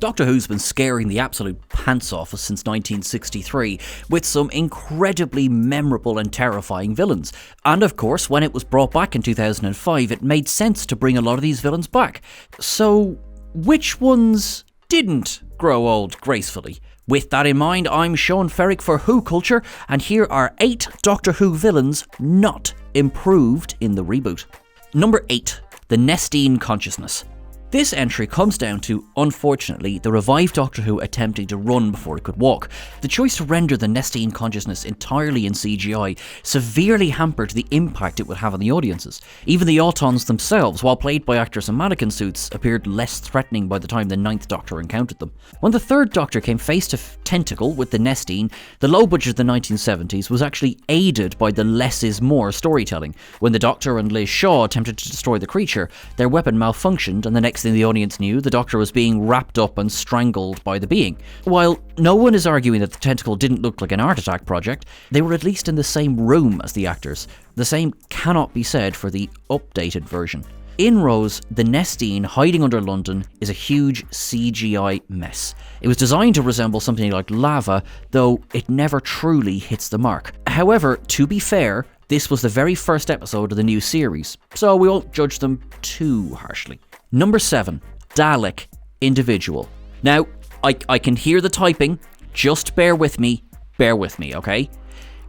Doctor Who's been scaring the absolute pants off us since 1963, with some incredibly memorable and terrifying villains. And of course, when it was brought back in 2005, it made sense to bring a lot of these villains back. So, which ones didn't grow old gracefully? With that in mind, I'm Sean Ferrick for Who Culture, and here are 8 Doctor Who villains not improved in the reboot. Number 8. The Nestene Consciousness. This entry comes down to, unfortunately, the revived Doctor Who attempting to run before it could walk. The choice to render the Nestene consciousness entirely in CGI severely hampered the impact it would have on the audiences. Even the Autons themselves, while played by actors in mannequin suits, appeared less threatening by the time the 9th Doctor encountered them. When the 3rd Doctor came face to tentacle with the Nestene, the low budget of the 1970s was actually aided by the less is more storytelling. When the Doctor and Liz Shaw attempted to destroy the creature, their weapon malfunctioned, and the next thing the audience knew, the Doctor was being wrapped up and strangled by the being. While no one is arguing that the tentacle didn't look like an art attack project, they were at least in the same room as the actors. The same cannot be said for the updated version. In Rose, the Nestene hiding under London is a huge CGI mess. It was designed to resemble something like lava, though it never truly hits the mark. However, to be fair, this was the very first episode of the new series, so we won't judge them too harshly. Number 7. Dalek Individual. Now, I can hear the typing, just bear with me, okay?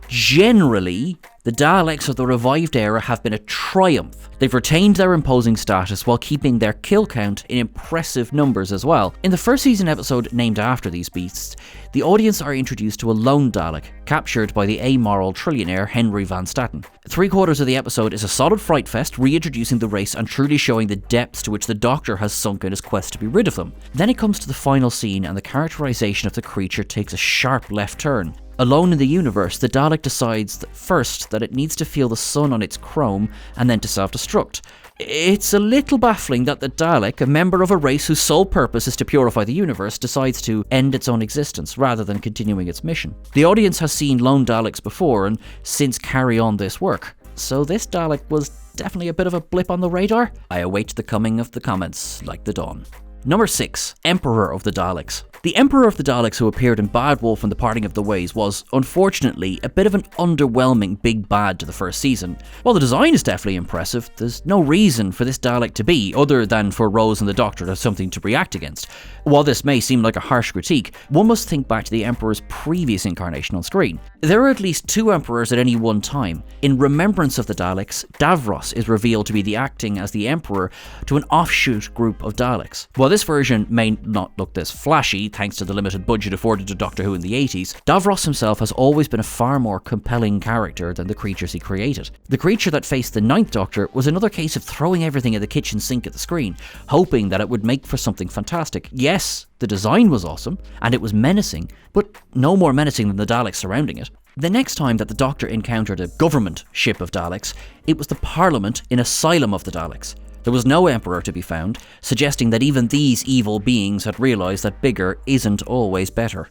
Generally, the Daleks of the revived era have been a triumph. They've retained their imposing status while keeping their kill count in impressive numbers as well. In the first season episode named after these beasts, the audience are introduced to a lone Dalek, captured by the amoral trillionaire Henry Van Staten. 3/4 of the episode is a solid fright fest, reintroducing the race and truly showing the depths to which the Doctor has sunk in his quest to be rid of them. Then it comes to the final scene and the characterization of the creature takes a sharp left turn. Alone in the universe, the Dalek decides that first that it needs to feel the sun on its chrome and then to self-destruct. It's a little baffling that the Dalek, a member of a race whose sole purpose is to purify the universe, decides to end its own existence rather than continuing its mission. The audience has seen lone Daleks before and since carry on this work, so this Dalek was definitely a bit of a blip on the radar. I await the coming of the comments like the dawn. Number 6. Emperor of the Daleks. The Emperor of the Daleks, who appeared in Bad Wolf and The Parting of the Ways, was, unfortunately, a bit of an underwhelming big bad to the first season. While the design is definitely impressive, there's no reason for this Dalek to be, other than for Rose and the Doctor to have something to react against. While this may seem like a harsh critique, one must think back to the Emperor's previous incarnation on screen. There are at least 2 Emperors at any one time. In Remembrance of the Daleks, Davros is revealed to be acting as the Emperor to an offshoot group of Daleks. While this version may not look this flashy, thanks to the limited budget afforded to Doctor Who in the 80s, Davros himself has always been a far more compelling character than the creatures he created. The creature that faced the 9th Doctor was another case of throwing everything at the kitchen sink at the screen, hoping that it would make for something fantastic. Yes, the design was awesome, and it was menacing, but no more menacing than the Daleks surrounding it. The next time that the Doctor encountered a government ship of Daleks, it was the Parliament in Asylum of the Daleks. There was no Emperor to be found, suggesting that even these evil beings had realised that bigger isn't always better.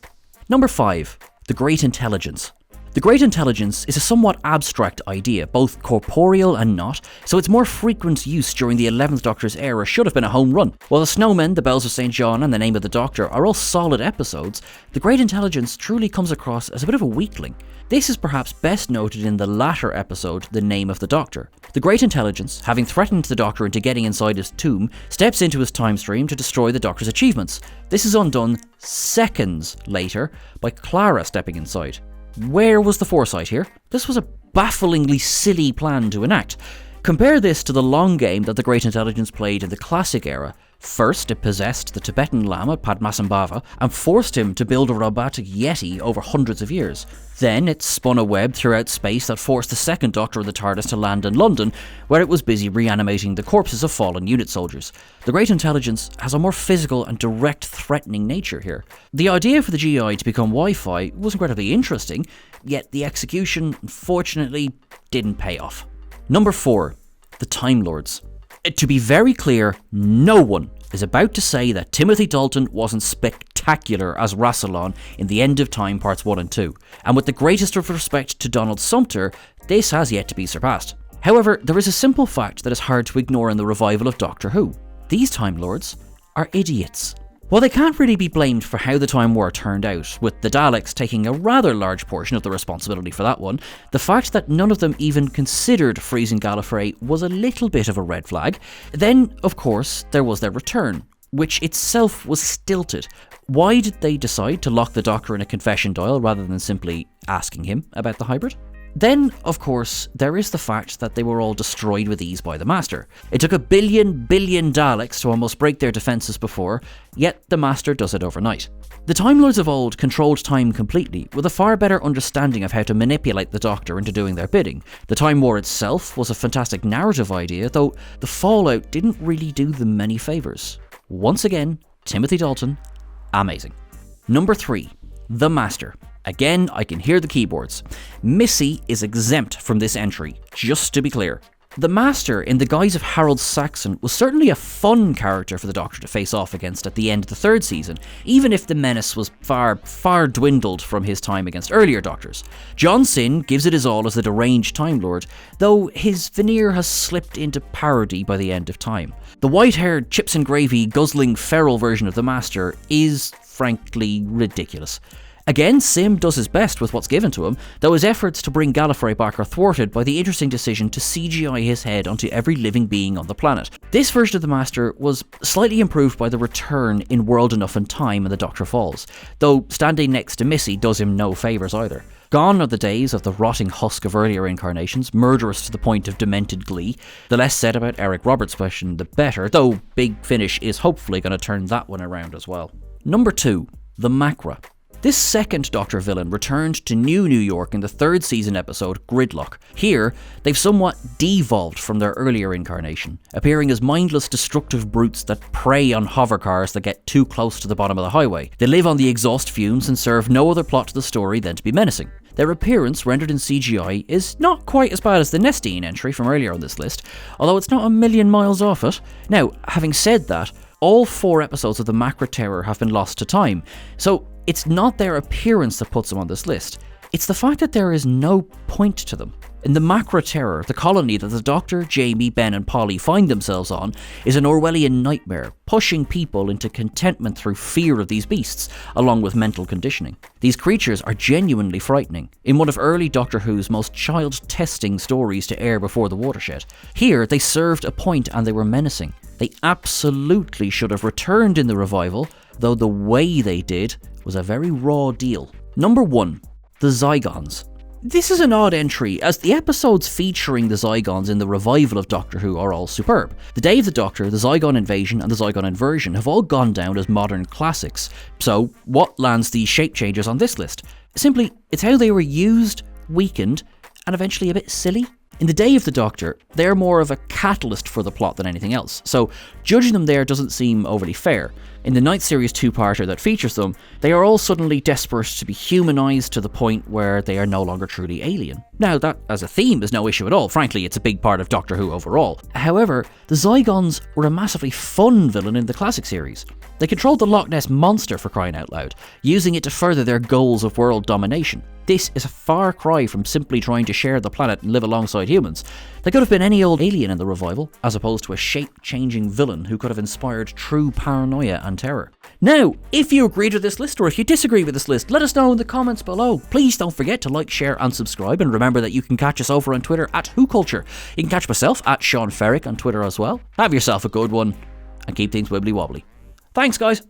Number 5. The Great Intelligence. The Great Intelligence is a somewhat abstract idea, both corporeal and not, so its more frequent use during the 11th Doctor's era should have been a home run. While The Snowmen, The Bells of St. John and The Name of the Doctor are all solid episodes, the Great Intelligence truly comes across as a bit of a weakling. This is perhaps best noted in the latter episode, The Name of the Doctor. The Great Intelligence, having threatened the Doctor into getting inside his tomb, steps into his time stream to destroy the Doctor's achievements. This is undone seconds later by Clara stepping inside. Where was the foresight here? This was a bafflingly silly plan to enact. Compare this to the long game that the Great Intelligence played in the classic era. First, it possessed the Tibetan Lama Padmasambhava and forced him to build a robotic yeti over hundreds of years. Then it spun a web throughout space that forced the 2nd Doctor of the TARDIS to land in London, where it was busy reanimating the corpses of fallen unit soldiers. The Great Intelligence has a more physical and direct threatening nature here. The idea for the GI to become Wi-Fi was incredibly interesting, yet the execution, unfortunately, didn't pay off. Number 4. The Time Lords. To be very clear, no one is about to say that Timothy Dalton wasn't spectacular as Rassilon in The End of Time Parts 1 and 2, and with the greatest of respect to Donald Sumter, this has yet to be surpassed. However, there is a simple fact that is hard to ignore in the revival of Doctor Who. These Time Lords are idiots. While they can't really be blamed for how the Time War turned out, with the Daleks taking a rather large portion of the responsibility for that one, the fact that none of them even considered freezing Gallifrey was a little bit of a red flag. Then, of course, there was their return, which itself was stilted. Why did they decide to lock the Doctor in a confession dial rather than simply asking him about the hybrid? Then, of course, there is the fact that they were all destroyed with ease by the Master. It took a billion Daleks to almost break their defences before, yet the Master does it overnight. The Time Lords of old controlled time completely, with a far better understanding of how to manipulate the Doctor into doing their bidding. The Time War itself was a fantastic narrative idea, though the fallout didn't really do them many favours. Once again, Timothy Dalton, amazing. Number 3, The Master. Again, I can hear the keyboards. Missy is exempt from this entry, just to be clear. The Master, in the guise of Harold Saxon, was certainly a fun character for the Doctor to face off against at the end of the 3rd season, even if the menace was far dwindled from his time against earlier Doctors. John Sinn gives it his all as the deranged Time Lord, though his veneer has slipped into parody by the end of time. The white-haired, chips and gravy, guzzling feral version of the Master is, frankly, ridiculous. Again, Sim does his best with what's given to him, though his efforts to bring Gallifrey back are thwarted by the interesting decision to CGI his head onto every living being on the planet. This version of the Master was slightly improved by the return in World Enough and Time and the Doctor Falls, though standing next to Missy does him no favours either. Gone are the days of the rotting husk of earlier incarnations, murderous to the point of demented glee. The less said about Eric Roberts' version, the better, though Big Finish is hopefully going to turn that one around as well. Number 2, The Macra. This second Doctor villain returned to New York in the 3rd season episode Gridlock. Here, they've somewhat devolved from their earlier incarnation, appearing as mindless, destructive brutes that prey on hovercars that get too close to the bottom of the highway. They live on the exhaust fumes and serve no other plot to the story than to be menacing. Their appearance, rendered in CGI, is not quite as bad as the Nestine entry from earlier on this list, although it's not a million miles off it. Now, having said that, all 4 episodes of the Macra Terror have been lost to time, so it's not their appearance that puts them on this list. It's the fact that there is no point to them. In the Macra Terror, the colony that the Doctor, Jamie, Ben and Polly find themselves on is an Orwellian nightmare, pushing people into contentment through fear of these beasts, along with mental conditioning. These creatures are genuinely frightening, in one of early Doctor Who's most child-testing stories to air before the watershed. Here, they served a point and they were menacing. They absolutely should have returned in the revival, though the way they did was a very raw deal. Number 1, The Zygons. This is an odd entry, as the episodes featuring the Zygons in the revival of Doctor Who are all superb. The Day of the Doctor, the Zygon Invasion and the Zygon Inversion have all gone down as modern classics. So, what lands these shape changes on this list? Simply, it's how they were used, weakened, and eventually a bit silly. In the Day of the Doctor, they're more of a catalyst for the plot than anything else, so judging them there doesn't seem overly fair. In the Night Series 2-parter that features them, they are all suddenly desperate to be humanised to the point where they are no longer truly alien. Now, that as a theme is no issue at all, frankly it's a big part of Doctor Who overall. However, the Zygons were a massively fun villain in the classic series. They controlled the Loch Ness Monster, for crying out loud, using it to further their goals of world domination. This is a far cry from simply trying to share the planet and live alongside humans. They could have been any old alien in the revival, as opposed to a shape-changing villain who could have inspired true paranoia and terror. Now, if you agree with this list or if you disagree with this list, let us know in the comments below. Please don't forget to like, share and subscribe, and remember that you can catch us over on Twitter at WhoCulture. You can catch myself at Sean Ferrick on Twitter as well. Have yourself a good one, and keep things wibbly wobbly. Thanks, guys.